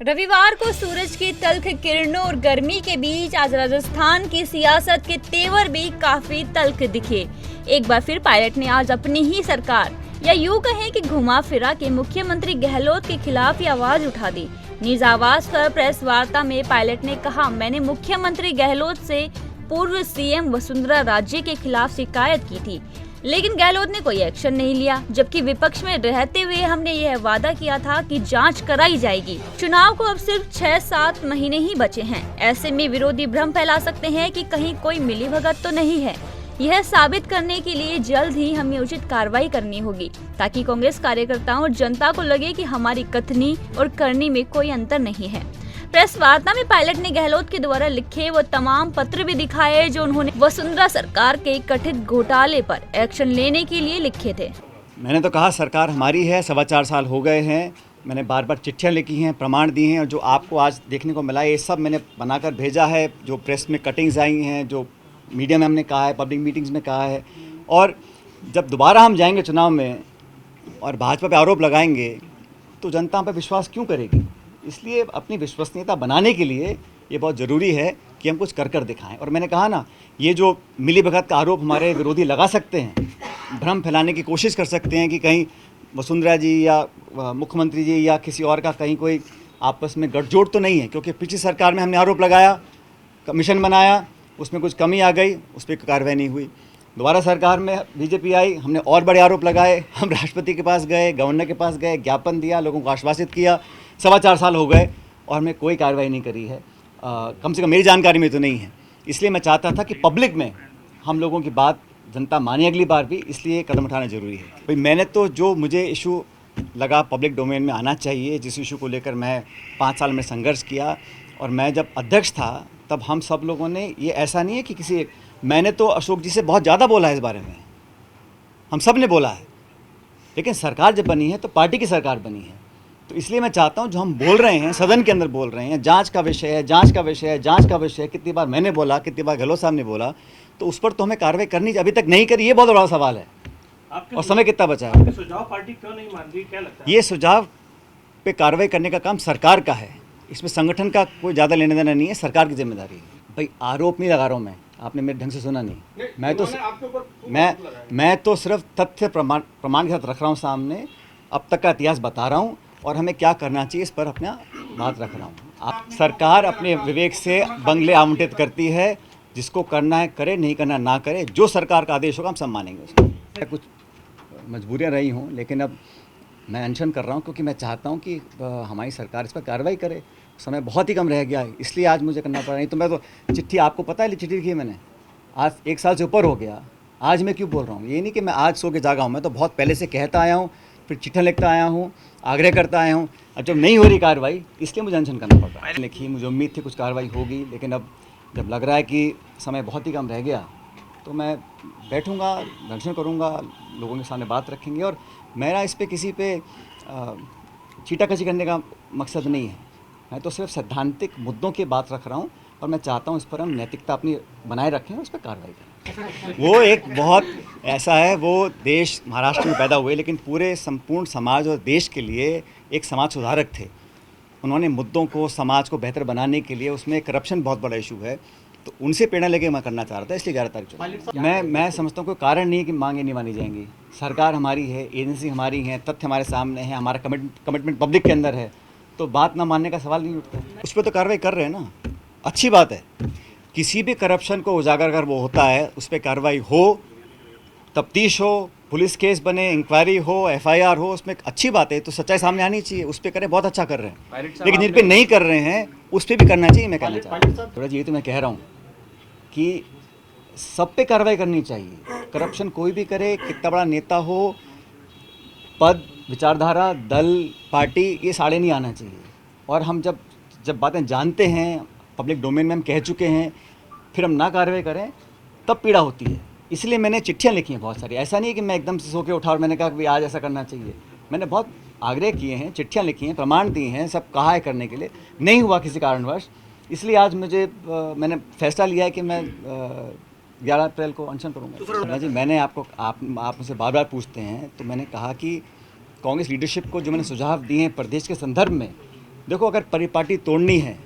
रविवार को सूरज की तल्ख किरणों और गर्मी के बीच आज राजस्थान की सियासत के तेवर भी काफी तल्ख दिखे। एक बार फिर पायलट ने आज अपनी ही सरकार या यूं कहें कि घुमा फिरा के मुख्यमंत्री गहलोत के खिलाफ ही आवाज उठा दी। निज आवाज पर प्रेस वार्ता में पायलट ने कहा, मैंने मुख्यमंत्री गहलोत से पूर्व सीएम वसुंधरा राजे के खिलाफ शिकायत की थी, लेकिन गहलोत ने कोई एक्शन नहीं लिया। जबकि विपक्ष में रहते हुए हमने यह वादा किया था कि जांच कराई जाएगी। चुनाव को अब सिर्फ 6-7 महीने ही बचे हैं। ऐसे में विरोधी भ्रम फैला सकते हैं कि कहीं कोई मिलीभगत तो नहीं है। यह साबित करने के लिए जल्द ही हमें उचित कार्रवाई करनी होगी, ताकि कांग्रेस कार्यकर्ताओं और जनता को लगे कि हमारी कथनी और करनी में कोई अंतर नहीं है। प्रेस वार्ता में पायलट ने गहलोत के द्वारा लिखे वो तमाम पत्र भी दिखाए जो उन्होंने वसुंधरा सरकार के कथित घोटाले पर एक्शन लेने के लिए लिखे थे। मैंने तो कहा सरकार हमारी है, 4.25 साल हो गए हैं। मैंने बार बार चिट्ठियाँ लिखी हैं, प्रमाण दिए हैं, और जो आपको आज देखने को मिला ये सब मैंने बनाकर भेजा है। जो प्रेस में कटिंग्स आई हैं, जो मीडिया में हमने कहा है, पब्लिक मीटिंग्स में कहा है। और जब दोबारा हम जाएंगे चुनाव में और भाजपा पे आरोप लगाएंगे तो जनता पे विश्वास क्यों करेगी? इसलिए अपनी विश्वसनीयता बनाने के लिए ये बहुत ज़रूरी है कि हम कुछ कर दिखाएं। और मैंने कहा ना, ये जो मिलीभगत का आरोप हमारे विरोधी लगा सकते हैं, भ्रम फैलाने की कोशिश कर सकते हैं कि कहीं वसुंधरा जी या मुख्यमंत्री जी या किसी और का कहीं कोई आपस में गठजोड़ तो नहीं है। क्योंकि पिछली सरकार में हमने आरोप लगाया, कमीशन बनाया, उसमें कुछ कमी आ गई, उस पर कार्रवाई नहीं हुई। दोबारा सरकार में बीजेपी आई, हमने और बड़े आरोप लगाए, हम राष्ट्रपति के पास गए, गवर्नर के पास गए, ज्ञापन दिया, लोगों को आश्वासित किया। 4.25 साल हो गए और हमने कोई कार्रवाई नहीं करी है। कम से कम मेरी जानकारी में तो नहीं है। इसलिए मैं चाहता था कि पब्लिक में हम लोगों की बात जनता माने अगली बार भी, इसलिए कदम उठाना ज़रूरी है। भाई मैंने तो जो मुझे इशू लगा पब्लिक डोमेन में आना चाहिए, जिस इशू को लेकर मैं 5 साल में संघर्ष किया, और मैं जब अध्यक्ष था तब हम सब लोगों ने, ये ऐसा नहीं है कि किसी, मैंने तो अशोक जी से बहुत ज़्यादा बोला है इस बारे में, हम सब ने बोला है। लेकिन सरकार जब बनी है तो पार्टी की सरकार बनी है, तो इसलिए मैं चाहता हूं जो हम बोल रहे हैं, सदन के अंदर बोल रहे हैं, जांच का विषय है, जांच का विषय है, जांच का विषय है। कितनी बार मैंने बोला, कितनी बार गहलोत साहब ने बोला, तो उस पर तो हमें कार्रवाई करनी चाहिए। अभी तक नहीं करी, ये बहुत बड़ा सवाल है। और समय कितना बचा है? सुझाव पार्टी क्यों नहीं मान रही, क्या लगता है? ये सुझाव पे कार्रवाई करने का काम सरकार का है, इसमें संगठन का कोई ज़्यादा लेने देना नहीं है, सरकार की जिम्मेदारी है। भाई आरोप नहीं लगा रहा हूँ आपने मेरे ढंग से सुना नहीं। मैं तो सिर्फ तथ्य प्रमाण के साथ रख रहा हूँ सामने, अब तक का इतिहास बता रहा हूँ, और हमें क्या करना चाहिए इस पर अपना बात रख रहा हूँ। सरकार अपने विवेक से बंगले आवंटित करती है, जिसको करना है करे, नहीं करना ना करे। जो सरकार का आदेश होगा हम सब मानेंगे उसको। कुछ मजबूरियाँ रही हों, लेकिन अब मैं अनशन कर रहा हूँ क्योंकि मैं चाहता हूँ कि हमारी सरकार इस पर कार्रवाई करे। समय बहुत ही कम रह गया है, इसलिए आज मुझे करना पड़ा। नहीं तो मैं तो चिट्ठी, आपको पता है चिट्ठी लिखी है मैंने, आज 1 साल से ऊपर हो गया। आज मैं क्यों बोल रहा हूँ? ये नहीं कि मैं आज सो के जागा हूँ, मैं तो बहुत पहले से कहता आया हूँ, फिर चिट्ठियाँ लिखता आया हूँ, आग्रह करता आया हूँ। अब जब नहीं हो रही कार्रवाई, इसलिए मुझे अनशन करना पड़ रहा है। लिखी, मुझे उम्मीद थी कुछ कार्रवाई होगी, लेकिन अब जब लग रहा है कि समय बहुत ही कम रह गया, तो मैं बैठूँगा, अनशन करूँगा, लोगों के सामने बात रखेंगे। और मेरा इस पर किसी पे चीटाकशी करने का मकसद नहीं है। मैं तो सिर्फ सैद्धांतिक मुद्दों की बात रख रहा हूँ, और मैं चाहता हूँ इस पर हम नैतिकता अपनी बनाए रखें और उस पर कार्रवाई करें। वो एक बहुत ऐसा है, वो देश महाराष्ट्र में पैदा हुए, लेकिन पूरे संपूर्ण समाज और देश के लिए एक समाज सुधारक थे। उन्होंने मुद्दों को, समाज को बेहतर बनाने के लिए, उसमें करप्शन बहुत बड़ा इशू है, तो उनसे प्रेरणा लेके मैं करना चाह रहा था। इसलिए 11 तारीख को मैं समझता हूँ कोई कारण नहीं है कि मांगे नहीं मानी जाएंगी। सरकार हमारी है, एजेंसी हमारी है, तथ्य हमारे सामने है, हमारा कमिटमेंट पब्लिक के अंदर है, तो बात ना मानने का सवाल नहीं उठता। उस पर तो कार्रवाई कर रहे हैं ना, अच्छी बात है। किसी भी करप्शन को उजागर कर वो होता है, उस पर कार्रवाई हो, तफ्तीश हो, पुलिस केस बने, इंक्वायरी हो, FIR हो, उसमें अच्छी बात है। तो सच्चाई सामने आनी चाहिए, उस पर करें, बहुत अच्छा कर रहे हैं। लेकिन जिन पे नहीं कर रहे हैं उस पर भी करना चाहिए। मैं कहना चाहता हूँ थोड़ा, ये तो मैं कह रहा हूँ कि सब पे कार्रवाई करनी चाहिए। करप्शन कोई भी करे, कितना बड़ा नेता हो, पद, विचारधारा, दल, पार्टी, ये साड़े नहीं आना चाहिए। और हम जब बातें जानते हैं, पब्लिक डोमेन में हम कह चुके हैं, फिर हम ना कार्रवाई करें, तब पीड़ा होती है। इसलिए मैंने चिट्ठियाँ लिखी हैं बहुत सारी। ऐसा नहीं है कि मैं एकदम से सो के उठा और मैंने कहा कि आज ऐसा करना चाहिए। मैंने बहुत आग्रह किए हैं, चिट्ठियाँ लिखी हैं, प्रमाण दिए हैं, सब कहा है करने के लिए, नहीं हुआ किसी कारणवश। इसलिए आज मैंने फैसला लिया है कि मैं 11 अप्रैल को अनशन करूँगा। जी, मैंने आप मुझसे बार बार पूछते हैं, तो मैंने कहा कि कांग्रेस लीडरशिप को जो मैंने सुझाव दिए हैं प्रदेश के संदर्भ में, देखो, अगर परिपाटी तोड़नी है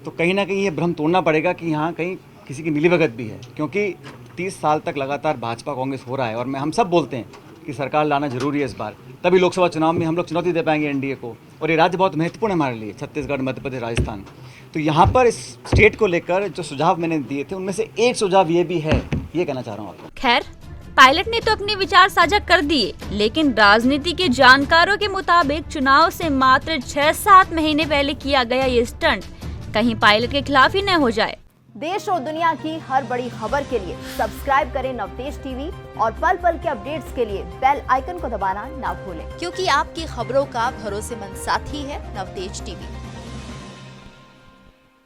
तो कहीं ना कहीं ये भ्रम तोड़ना पड़ेगा कि यहाँ कहीं किसी की मिलीभगत भी है, क्योंकि 30 साल तक लगातार भाजपा कांग्रेस हो रहा है और हम सब बोलते हैं कि सरकार लाना जरूरी है इस बार, तभी लोकसभा चुनाव में हम लोग चुनौती दे पाएंगे एनडीए को। और ये राज्य बहुत महत्वपूर्ण है हमारे लिए, छत्तीसगढ़, मध्य प्रदेश, राजस्थान। तो यहाँ पर इस स्टेट को लेकर जो सुझाव मैंने दिए थे उनमें से एक सुझाव ये भी है, ये कहना चाह रहा हूँ आपको। खैर, पायलट ने तो अपने विचार साझा कर दिए, लेकिन राजनीति के जानकारों के मुताबिक चुनाव से मात्र 6-7 महीने पहले किया गया ये स्टंट कहीं पायलट के खिलाफ ही न हो जाए। देश और दुनिया की हर बड़ी खबर के लिए सब्सक्राइब करें नवतेज टीवी और पल पल के अपडेट्स के लिए बेल आइकन को दबाना ना भूलें, क्योंकि आपकी खबरों का भरोसेमंद साथी है नवतेज टीवी।